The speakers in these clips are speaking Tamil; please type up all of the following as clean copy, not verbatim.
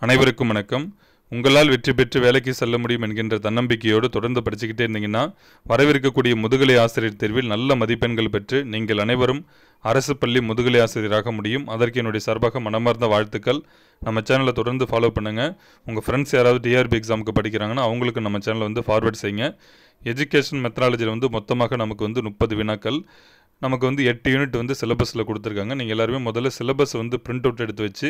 அனைவருக்கும் வணக்கம். உங்களால் வெற்றி பெற்று வேலைக்கு செல்ல முடியும் என்கின்ற தன்னம்பிக்கையோடு தொடர்ந்து படிச்சுக்கிட்டே இருந்தீங்கன்னா, வரவிருக்கக்கூடிய முதுகலை ஆசிரியர் தேர்வில் நல்ல மதிப்பெண்கள் பெற்று நீங்கள் அனைவரும் அரசு பள்ளி முதுகலை ஆசிரியராக முடியும். அதற்கு என்னுடைய சார்பாக மனமார்ந்த வாழ்த்துக்கள். நம்ம சேனலை தொடர்ந்து ஃபாலோ பண்ணுங்கள். உங்கள் ஃப்ரெண்ட்ஸ் யாராவது டிஆர்பி எக்ஸாமுக்கு படிக்கிறாங்கன்னா அவங்களுக்கு நம்ம சேனலை வந்து ஃபார்வர்ட் செய்யுங்க. எஜுகேஷன் மெத்தடாலஜியில் வந்து மொத்தமாக நமக்கு வந்து 30 வினாக்கள், நமக்கு வந்து 8 யூனிட் வந்து சிலபஸில் கொடுத்துருக்காங்க. நீங்கள் எல்லாருமே முதல்ல சிலபஸ் வந்து பிரிண்ட் அவுட் எடுத்து வச்சு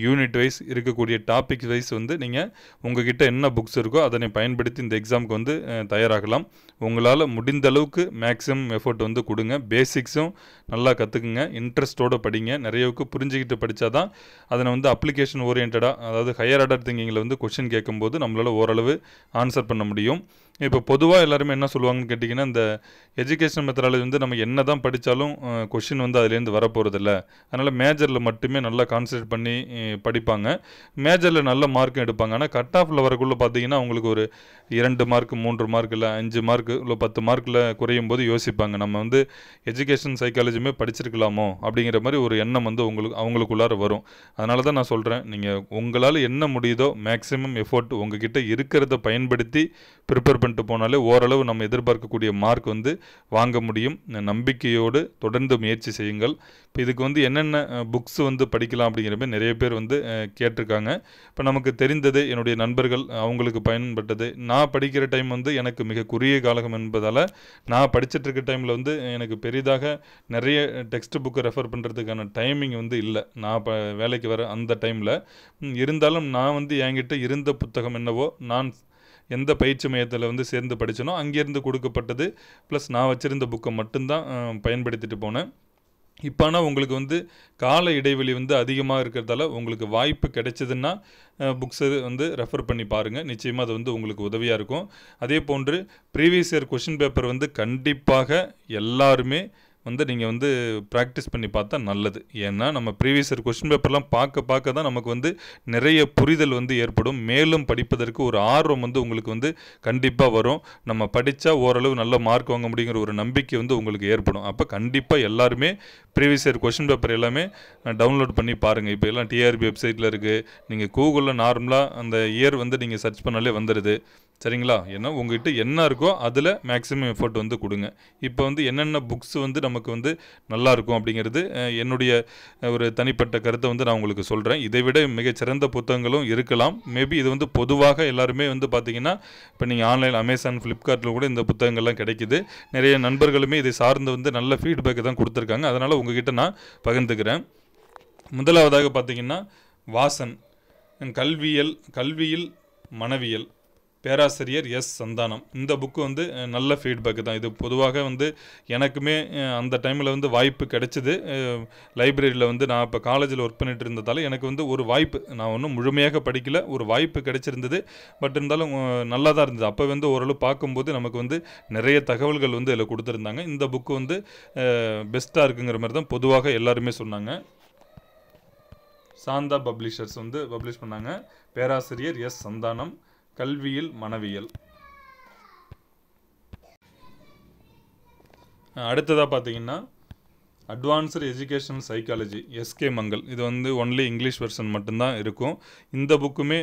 யூனிட் வைஸ் இருக்கக்கூடிய டாபிக் வைஸ் வந்து நீங்கள் உங்ககிட்ட என்ன புக்ஸ் இருக்கோ அதனை பயன்படுத்தி இந்த எக்ஸாமுக்கு வந்து தயாராகலாம். உங்களால் முடிந்த அளவுக்கு மேக்ஸிமம் எஃபோர்ட் வந்து கொடுங்க. பேசிக்ஸும் நல்லா கற்றுக்குங்க, இன்ட்ரெஸ்ட்டோடு படிங்க. நிறையவுக்கு புரிஞ்சுக்கிட்டு படித்தா தான் அதனை வந்து அப்ளிகேஷன் ஓரியன்டாக, அதாவது ஹையர் ஆர்டர் திங்கிங்கில் வந்து கொஷின் கேட்கும்போது நம்மளால் ஓரளவு ஆன்சர் பண்ண முடியும். இப்போ பொதுவாக எல்லாருமே என்ன சொல்லுவாங்கன்னு கேட்டிங்கன்னா, இந்த எஜுகேஷன் மெத்தடாலஜி வந்து நம்ம என்ன தான் படித்தாலும் கொஷின் வந்து அதுலேருந்து வரப்போகிறதில்ல. அதனால் மேஜரில் மட்டுமே நல்லா கான்சன்ட்ரேட் பண்ணி படிப்பாங்க. மேஜரில் நல்ல மார்க்கும் எடுப்பாங்க. ஆனால் கட் ஆஃபில் வரக்குள்ளே பார்த்தீங்கன்னா அவங்களுக்கு ஒரு 2 மார்க் 3 மார்க் இல்லை 5 மார்க் இல்லை 10 மார்க்கில் குறையும் போது யோசிப்பாங்க, நம்ம வந்து எஜுகேஷன் சைக்காலஜியுமே படிச்சிருக்கலாமோ அப்படிங்கிற மாதிரி ஒரு எண்ணம் வந்து அவங்களுக்குள்ளார வரும். அதனால தான் நான் சொல்கிறேன், நீங்கள் உங்களால் என்ன முடியுதோ மேக்ஸிமம் எஃபோர்ட் உங்ககிட்ட இருக்கிறத பயன்படுத்தி ப்ரிப்பேர் பண்ணிட்டு போனாலே ஓரளவு நம்ம எதிர்பார்க்கக்கூடிய மார்க் வந்து வாங்க முடியும். நம்பிக்கையோடு தொடர்ந்து முயற்சி செய்யுங்கள். இப்போ இதுக்கு வந்து என்னென்ன புக்ஸ் வந்து படிக்கலாம் அப்படிங்கிற மாதிரி நிறைய பேர் வந்து கேட்டிருக்காங்க. இப்போ நமக்கு தெரிந்தது, என்னுடைய நண்பர்கள் அவங்களுக்கு பயன்பட்டது, நான் படிக்கிற டைம் வந்து எனக்கு மிக குறுகிய காலம் என்பதால் நான் படிச்சுட்டு இருக்க டைமில் வந்து எனக்கு பெரிதாக நிறைய டெக்ஸ்ட் புக்கை ரெஃபர் பண்ணுறதுக்கான டைமிங் வந்து இல்லை. நான் வேலைக்கு வர அந்த டைமில் இருந்தாலும் நான் வந்து என்கிட்ட இருந்த புத்தகம் என்னவோ, நான் எந்த பயிற்சி மையத்தில் வந்து சேர்ந்து படித்தனோ அங்கேருந்து கொடுக்கப்பட்டது ப்ளஸ் நான் வச்சுருந்த புக்கை மட்டும்தான் பயன்படுத்திட்டு போனேன். இப்போ ஆனால் உங்களுக்கு வந்து கால இடைவெளி வந்து அதிகமாக இருக்கிறதால உங்களுக்கு வாய்ப்பு கிடைச்சதுன்னா புக்ஸை வந்து ரெஃபர் பண்ணி பாருங்கள். நிச்சயமாக அது வந்து உங்களுக்கு உதவியாக இருக்கும். அதே போன்று ப்ரீவியஸ் இயர் கொஷின் பேப்பர் வந்து கண்டிப்பாக எல்லாருமே வந்து நீங்கள் வந்து ப்ராக்டிஸ் பண்ணி பார்த்தா நல்லது. ஏன்னா நம்ம ப்ரீவியஸ் இயர் கொஸ்டின் பேப்பர்லாம் பார்க்க தான் நமக்கு வந்து நிறைய புரிதல் வந்து ஏற்படும். மேலும் படிப்பதற்கு ஒரு ஆர்வம் வந்து உங்களுக்கு வந்து கண்டிப்பாக வரும். நம்ம படித்தா ஓரளவு நல்ல மார்க் வாங்க முடியுங்கிற ஒரு நம்பிக்கை வந்து உங்களுக்கு ஏற்படும். அப்போ கண்டிப்பாக எல்லாருமே ப்ரீவியஸ் இயர் கொஸ்டின் பேப்பர் எல்லாமே டவுன்லோட் பண்ணி பாருங்கள். இப்போ எல்லாம் டிஆர்பி வெப்சைட்டில் இருக்குது. நீங்கள் கூகுளில் நார்மலாக அந்த இயர் வந்து நீங்கள் சர்ச் பண்ணாலே வந்துடுது. சரிங்களா? ஏன்னா உங்கள்கிட்ட என்ன இருக்கோ அதில் மேக்ஸிமம் எஃபோர்ட் வந்து கொடுங்க. இப்போ வந்து என்னென்ன புக்ஸ் வந்து நமக்கு வந்து நல்லாயிருக்கும் அப்படிங்கிறது என்னுடைய ஒரு தனிப்பட்ட கருத்தை வந்து நான் உங்களுக்கு சொல்கிறேன். இதை விட மிகச்சிறந்த புத்தகங்களும் இருக்கலாம். மேபி இது வந்து பொதுவாக எல்லாருமே வந்து பார்த்திங்கன்னா, இப்போ நீங்கள் ஆன்லைன் அமேசான் ஃப்ளிப்கார்ட்டில் கூட இந்த புத்தகங்கள்லாம் கிடைக்கிது. நிறைய நண்பர்களுமே இதை சார்ந்து வந்து நல்ல ஃபீட்பேக்கை தான் கொடுத்துருக்காங்க. அதனால் உங்ககிட்ட நான் பகிர்ந்துக்கிறேன். முதலாவதாக பார்த்திங்கன்னா, வாசன் கல்வியில் மனவியல், பேராசிரியர் எஸ் சந்தானம். இந்த புக்கு வந்து நல்ல ஃபீட்பேக்கு தான். இது பொதுவாக வந்து எனக்குமே அந்த டைமில் வந்து வாய்ப்பு கிடைச்சிது. லைப்ரரியில் வந்து நான் இப்போ காலேஜில் ஒர்க் பண்ணிட்டு இருந்ததால் எனக்கு வந்து ஒரு வாய்ப்பு, நான் ஒன்றும் முழுமையாக படிக்கல, ஒரு வாய்ப்பு கிடைச்சிருந்தது. பட் இருந்தாலும் நல்லா தான் இருந்தது. அப்போ வந்து ஓரளவு பார்க்கும்போது நமக்கு வந்து நிறைய தகவல்கள் வந்து இதில் கொடுத்துருந்தாங்க. இந்த புக்கு வந்து பெஸ்ட்டாக இருக்குங்கிற மாதிரி தான் பொதுவாக எல்லாருமே சொன்னாங்க. சாந்தா பப்ளிஷர்ஸ் வந்து பப்ளிஷ் பண்ணாங்க. பேராசிரியர் எஸ் சந்தானம், கல்வியில் மனவியல். அடுத்ததாக பார்த்தீங்கன்னா, advanced education psychology, SK Mangal. இது வந்து ஒன்லி இங்கிலீஷ் வெர்ஷன் மட்டும்தான் இருக்கும். இந்த புக்குமே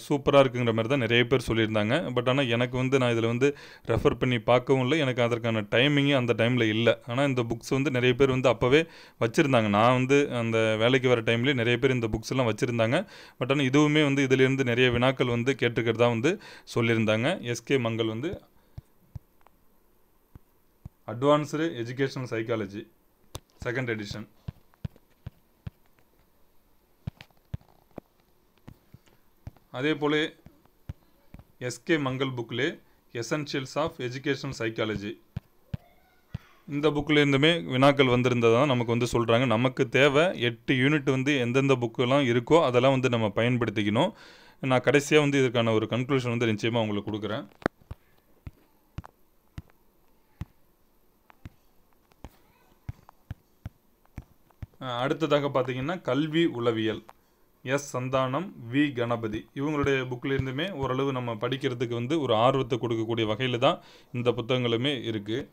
சூப்பராக இருக்குங்கிற மாதிரி தான் நிறைய பேர் சொல்லியிருந்தாங்க. பட் ஆனால் எனக்கு வந்து நான் இதில் வந்து ரெஃபர் பண்ணி பார்க்கவும் இல்லை, எனக்கு அதற்கான டைமிங்கும் அந்த டைமில் இல்லை. ஆனால் இந்த புக்ஸ் வந்து நிறைய பேர் வந்து அப்போவே வச்சுருந்தாங்க. நான் வந்து அந்த வேலைக்கு வர டைம்லேயே நிறைய பேர் இந்த புக்ஸ் எல்லாம் வச்சுருந்தாங்க. பட் ஆனால் இதுவுமே வந்து இதிலேருந்து நிறைய வினாக்கள் வந்து கேட்டுக்கிறதா வந்து சொல்லியிருந்தாங்க. எஸ்கே மங்கள் வந்து advanced education psychology second edition. அதே போல் எஸ்கே மங்கள் புக்கிலே எசென்ஷியல்ஸ் ஆஃப் எஜுகேஷன் சைக்காலஜி, இந்த புக்கிலேருந்துமே வினாக்கள் வந்திருந்ததான் நமக்கு வந்து சொல்கிறாங்க. நமக்கு தேவை 8 யூனிட் வந்து எந்தெந்த புக்கெல்லாம் இருக்கோ அதெல்லாம் வந்து நம்ம பயன்படுத்திக்கணும். நான் கடைசியாக வந்து இதற்கான ஒரு கன்க்ளூஷன் வந்து நிச்சயமாக உங்களுக்கு கொடுக்குறேன். அடுத்ததாக பார்த்தீங்கன்னா, கல்வி உளவியல், எஸ் சந்தானம், வி கணபதி. இவங்களுடைய புக்கிலேருந்துமே ஓரளவு நம்ம படிக்கிறதுக்கு வந்து ஒரு ஆர்வத்தை கொடுக்கக்கூடிய வகையில் தான் இந்த புத்தகங்களுமே இருக்குது.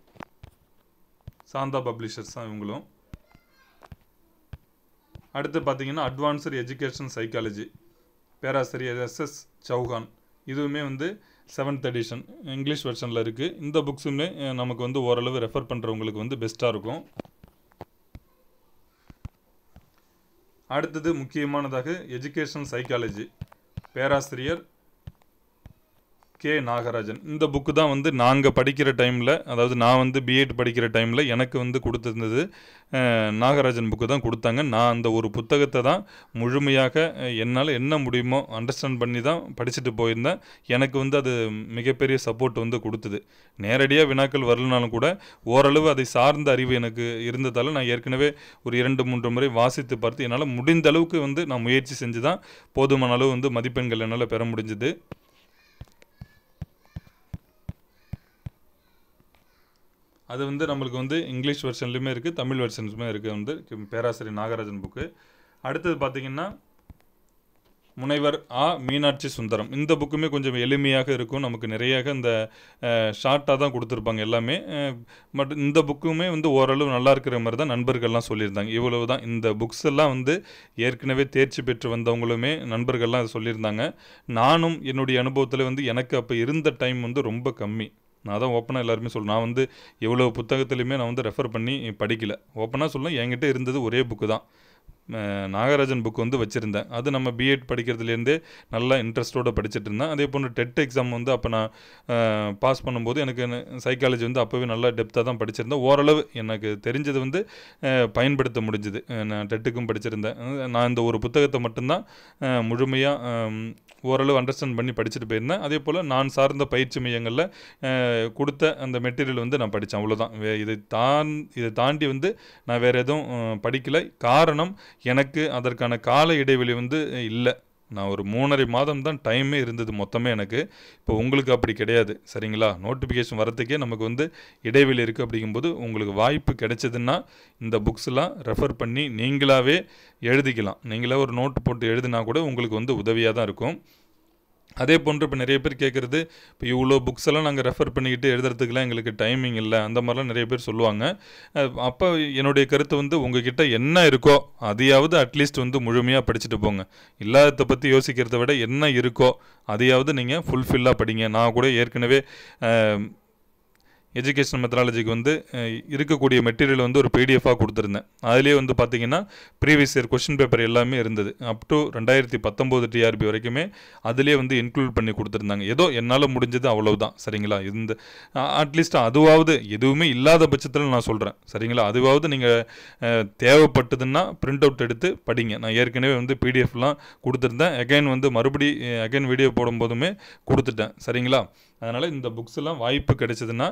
சாந்தா பப்ளிஷர்ஸ் தான் இவங்களும். அடுத்து பார்த்தீங்கன்னா, அட்வான்ஸ்டு எஜுகேஷன் சைக்காலஜி, பேராசிரியர் எஸ்எஸ் சௌஹான். இதுவுமே வந்து 7th எடிஷன் இங்கிலீஷ் வெர்ஷனில் இருக்குது. இந்த புக்ஸுமே நமக்கு வந்து ஓரளவு ரெஃபர் பண்ணுறவங்களுக்கு வந்து பெஸ்ட்டாக இருக்கும். அடுத்தது முக்கியமானதாக எஜுகேஷனல் சைக்காலஜி, பேராசிரியர் கே நாகராஜன். இந்த புக்கு தான் வந்து நாங்கள் படிக்கிற டைமில், அதாவது நான் வந்து பிஎட் படிக்கிற டைமில் எனக்கு வந்து கொடுத்துருந்தது நாகராஜன் புக்கு தான் கொடுத்தாங்க. நான் அந்த ஒரு புத்தகத்தை தான் முழுமையாக என்னால் என்ன முடியுமோ அண்டர்ஸ்டாண்ட் பண்ணி தான் படிச்சுட்டு போயிருந்தேன். எனக்கு வந்து அது மிகப்பெரிய சப்போர்ட் வந்து கொடுத்தது. நேரடியாக வினாக்கள் வரலனாலும் கூட ஓரளவு அதை சார்ந்த அறிவு எனக்கு இருந்ததால் நான் ஏற்கனவே ஒரு 2-3 முறை வாசித்து பார்த்து என்னால் முடிந்த அளவுக்கு வந்து நான் முயற்சி செஞ்சு தான் போதுமான அளவு வந்து மதிப்பெண்கள் என்னால் பெற முடிஞ்சுது. அது வந்து நம்மளுக்கு வந்து இங்கிலீஷ் வெர்ஷன்லையுமே இருக்குது, தமிழ் வெர்ஷன்ஸுமே இருக்குது வந்து பேராசிரியர் நாகராஜன் புக்கு. அடுத்தது பார்த்திங்கன்னா முனைவர் ஆ மீனாட்சி சுந்தரம். இந்த புக்குமே கொஞ்சம் எளிமையாக இருக்கும். நமக்கு நிறைய இந்த ஷார்ட்டாக தான் கொடுத்துருப்பாங்க எல்லாமே. பட் இந்த புக்குமே வந்து ஓரளவு நல்லா இருக்கிற மாதிரி தான் நண்பர்கள்லாம் சொல்லியிருந்தாங்க. இவ்வளவு தான். இந்த புக்ஸ் எல்லாம் வந்து ஏற்கனவே தேர்ச்சி பெற்று வந்தவங்களுமே நண்பர்கள்லாம் அதை சொல்லியிருந்தாங்க. நானும் என்னுடைய அனுபவத்தில் வந்து எனக்கு அப்போ இருந்த டைம் வந்து ரொம்ப கம்மி. நான் தான் ஓப்பனாக எல்லாருமே சொல்லுவேன், நான் வந்து எவ்வளோ புத்தகத்துலையுமே நான் வந்து ரெஃபர் பண்ணி படிக்கலை. ஓப்பனாக சொல்லுவேன், என்கிட்ட இருந்தது ஒரே புக்கு தான், நாகராஜன் புக் வந்து வச்சுருந்தேன். அது நம்ம பிஎட் படிக்கிறதுலேருந்தே நல்லா இன்ட்ரெஸ்ட்டோடு படிச்சுட்டு இருந்தேன். அதே போன்று டெட் எக்ஸாம் வந்து அப்போ நான் பாஸ் பண்ணும்போது எனக்கு சைக்காலஜி வந்து அப்போவே நல்லா டெப்த்தாக தான் படிச்சிருந்தேன். ஓரளவு எனக்கு தெரிஞ்சது வந்து பயன்படுத்த முடிஞ்சுது. நான் டெட்டுக்கும் படிச்சிருந்தேன். நான் இந்த ஒரு புத்தகத்தை மட்டும்தான் முழுமையாக ஓரளவு அண்டர்ஸ்டாண்ட் பண்ணி படிச்சுட்டு போயிருந்தேன். அதே போல் நான் சார்ந்த பயிற்சி மையங்களில் கொடுத்த அந்த மெட்டீரியல் வந்து நான் படித்தேன். அவ்வளோதான். இதை தாண்டி வந்து நான் வேறு எதுவும் படிக்கலை. காரணம், எனக்கு அதற்கான கால இடைவெளி வந்து இல்லை. நான் ஒரு 3.5 மாதம் தான் டைமே இருந்தது மொத்தமே எனக்கு. இப்போ உங்களுக்கு அப்படி கிடையாது, சரிங்களா? நோட்டிஃபிகேஷன் வரத்துக்கே நமக்கு வந்து இடைவெளி இருக்குது. அப்படிங்கும்போது உங்களுக்கு வாய்ப்பு கிடைச்சதுன்னா இந்த புக்ஸ்லாம் ரெஃபர் பண்ணி நீங்களாகவே எழுதிக்கலாம். நீங்களாக ஒரு நோட்டு போட்டு எழுதினா கூட உங்களுக்கு வந்து உதவியாக தான் இருக்கும். அதே போன்று இப்போ நிறைய பேர் கேட்குறது, இப்போ இவ்வளோ புக்ஸ் எல்லாம் நாங்கள் ரெஃபர் பண்ணிக்கிட்டு எழுதுறதுக்குலாம் எங்களுக்கு டைமிங் இல்லை, அந்த மாதிரிலாம் நிறைய பேர் சொல்லுவாங்க. அப்போ என்னுடைய கருத்து வந்து உங்ககிட்ட என்ன இருக்கோ அதையாவது அட்லீஸ்ட் வந்து முழுமையாக படிச்சுட்டு போங்க. இல்லாததை பற்றி யோசிக்கிறத விட என்ன இருக்கோ அதையாவது நீங்கள் ஃபுல்ஃபில்லாக படிங்க. நான் கூட ஏற்கனவே எஜுகேஷன் மெத்தடாலஜிக்கு வந்து இருக்கக்கூடிய மெட்டீரியல் வந்து ஒரு பிடிஎஃபாக கொடுத்துருந்தேன். அதிலே வந்து பார்த்திங்கன்னா ப்ரீவியஸ் இயர் கொஷின் பேப்பர் எல்லாமே இருந்தது. அப் டு 2019 டிஆர்பி வரைக்குமே அதிலே வந்து இன்க்ளூட் பண்ணி கொடுத்துருந்தாங்க. ஏதோ என்னால் முடிஞ்சது அவ்வளவுதான், சரிங்களா? இந்த அட்லீஸ்ட் அதுவாவது, எதுவுமே இல்லாத பட்சத்தில் நான் சொல்கிறேன், சரிங்களா? அதுவாவது நீங்கள் தேவைப்பட்டதுன்னா பிரிண்ட் அவுட் எடுத்து படிங்க. நான் ஏற்கனவே வந்து பிடிஎஃப்லாம் கொடுத்துருந்தேன். அகைன் வீடியோ போடும்போதுமே கொடுத்துட்டேன், சரிங்களா? அதனால் இந்த புக்ஸ் எல்லாம் வாய்ப்பு கிடைச்சதுன்னா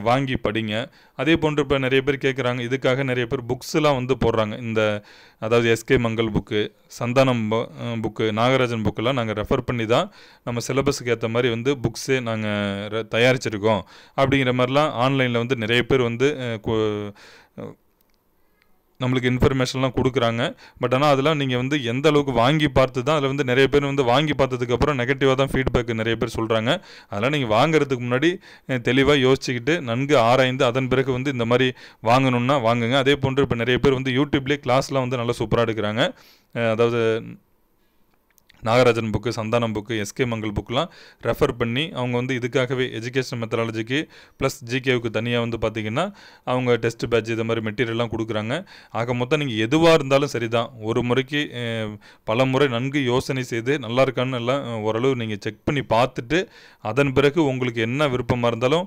வாங்கி படிங்க. அதே போன்று இப்போ நிறைய பேர் கேட்குறாங்க, இதுக்காக நிறைய பேர் புக்ஸ்லாம் வந்து போடுறாங்க. அதாவது SK Mangal book, Santhanam book, Nagarajan புக்கெல்லாம் நாங்கள் ரெஃபர் பண்ணி தான் நம்ம சிலபஸுக்கு ஏற்ற மாதிரி வந்து புக்ஸே நாங்கள் தயாரிச்சிருக்கோம் அப்படிங்கிற மாதிரிலாம் ஆன்லைனில் வந்து நிறைய பேர் வந்து நம்மளுக்கு இன்ஃபர்மேஷன்லாம் கொடுக்குறாங்க. பட் ஆனால் அதெல்லாம் நீங்கள் வந்து எந்த அளவுக்கு வாங்கி பார்த்து தான், அதில் வந்து நிறைய பேர் வந்து வாங்கி பார்த்ததுக்கப்புறம் நெகட்டிவாக தான் ஃபீட்பேக் நிறைய பேர் சொல்கிறாங்க. அதெல்லாம் நீங்கள் வாங்குறதுக்கு முன்னாடி தெளிவாக யோசிச்சுக்கிட்டு நன்கு ஆராய்ந்து அதன் பிறகு வந்து இந்த மாதிரி வாங்கணுன்னா வாங்குங்க. அதே போன்று இப்போ நிறைய பேர் வந்து யூடியூப்லேயே கிளாஸ்லாம் வந்து நல்லா சூப்பராக எடுக்கிறாங்க. அதாவது Nagarajan book, Santhanam book, SK Mangal புக்கெலாம் ரெஃபர் பண்ணி அவங்க வந்து இதுக்காகவே எஜுகேஷன் மெத்தடாலஜிக்கு ப்ளஸ் ஜிகேவுக்கு தனியாக வந்து பார்த்திங்கன்னா அவங்க டெஸ்ட் பேட்ச் இது மாதிரி மெட்டீரியல்லாம் கொடுக்குறாங்க. ஆக மொத்தம் நீங்கள் எதுவாக இருந்தாலும் சரி தான், ஒரு முறைக்கு பல முறை நன்கு யோசனை செய்து நல்லா இருக்கான்னு எல்லாம் ஓரளவு நீங்கள் செக் பண்ணி பார்த்துட்டு அதன் பிறகு உங்களுக்கு என்ன விருப்பமாக இருந்தாலும்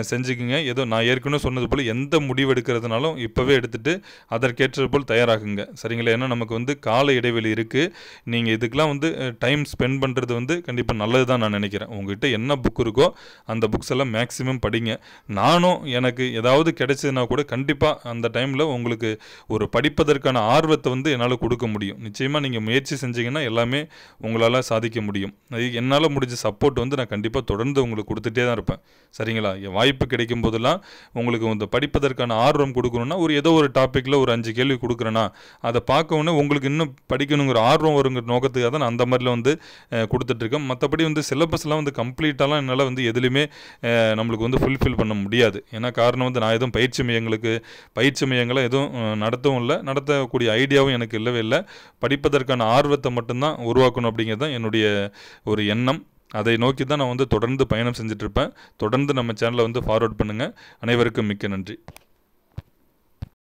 செஞ்சுக்குங்க. ஏதோ நான் ஏற்கனவே சொன்னது போல் எந்த முடிவு எடுக்கிறதுனாலும் இப்போவே எடுத்துகிட்டு அதற்கேற்றது போல் தயாராகுங்க, சரிங்களா? ஏன்னா நமக்கு வந்து கால இடைவெளி இருக்குது. நீங்கள் இதுக்கெலாம் வந்து டைம் ஸ்பெண்ட் பண்ணுறது வந்து கண்டிப்பாக நல்லது தான் நான் நினைக்கிறேன். உங்கள்கிட்ட என்ன புக் இருக்கோ அந்த புக்ஸ் எல்லாம் மேக்ஸிமம் படிங்க. நானும் எனக்கு ஏதாவது கிடைச்சதுன்னா கூட கண்டிப்பாக அந்த டைமில் உங்களுக்கு ஒரு படிப்பதற்கான ஆர்வத்தை வந்து என்னால் கொடுக்க முடியும். நிச்சயமாக நீங்கள் முயற்சி செஞ்சீங்கன்னா எல்லாமே உங்களால் சாதிக்க முடியும். என்னால் முடிஞ்ச சப்போர்ட் வந்து நான் கண்டிப்பாக தொடர்ந்து உங்களுக்கு கொடுத்துட்டே தான் இருப்பேன், சரிங்களா? வாய்ப்பு கிடைக்கும் போதெல்லாம் உங்களுக்கு இந்த படிப்பதற்கான ஆர்வம் கொடுக்கணுன்னா ஏதோ ஒரு டாப்பிக்கில் ஒரு 5 கேள்வி கொடுக்குறேன்னா அதை பார்க்கணுன்னு உங்களுக்கு இன்னும் படிக்கணுங்கிற ஆர்வம் வருங்கிற நோக்கத்துக்காக தான் நான் அந்த மாதிரிலாம் வந்து கொடுத்துட்ருக்கேன். மற்றபடி வந்து சிலபஸ்லாம் வந்து கம்ப்ளீட்டாலாம் என்னால் வந்து எதுலேயுமே நம்மளுக்கு வந்து ஃபுல்ஃபில் பண்ண முடியாது. ஏன்னா காரணம் வந்து நான் எதுவும் பயிற்சி மையங்களை எதுவும் நடத்தவும் இல்லை, நடத்தக்கூடிய ஐடியாவும் எனக்கு இல்லவே இல்லை. படிப்பதற்கான ஆர்வத்தை மட்டும்தான் உருவாக்கணும் அப்படிங்கிறது தான் என்னுடைய ஒரு எண்ணம். அதை நோக்கி தான் நான் வந்து தொடர்ந்து பயணம் செஞ்சுட்ருப்பேன். தொடர்ந்து நம்ம சேனலை வந்து ஃபார்வர்ட் பண்ணுங்கள். அனைவருக்கும் மிக்க நன்றி.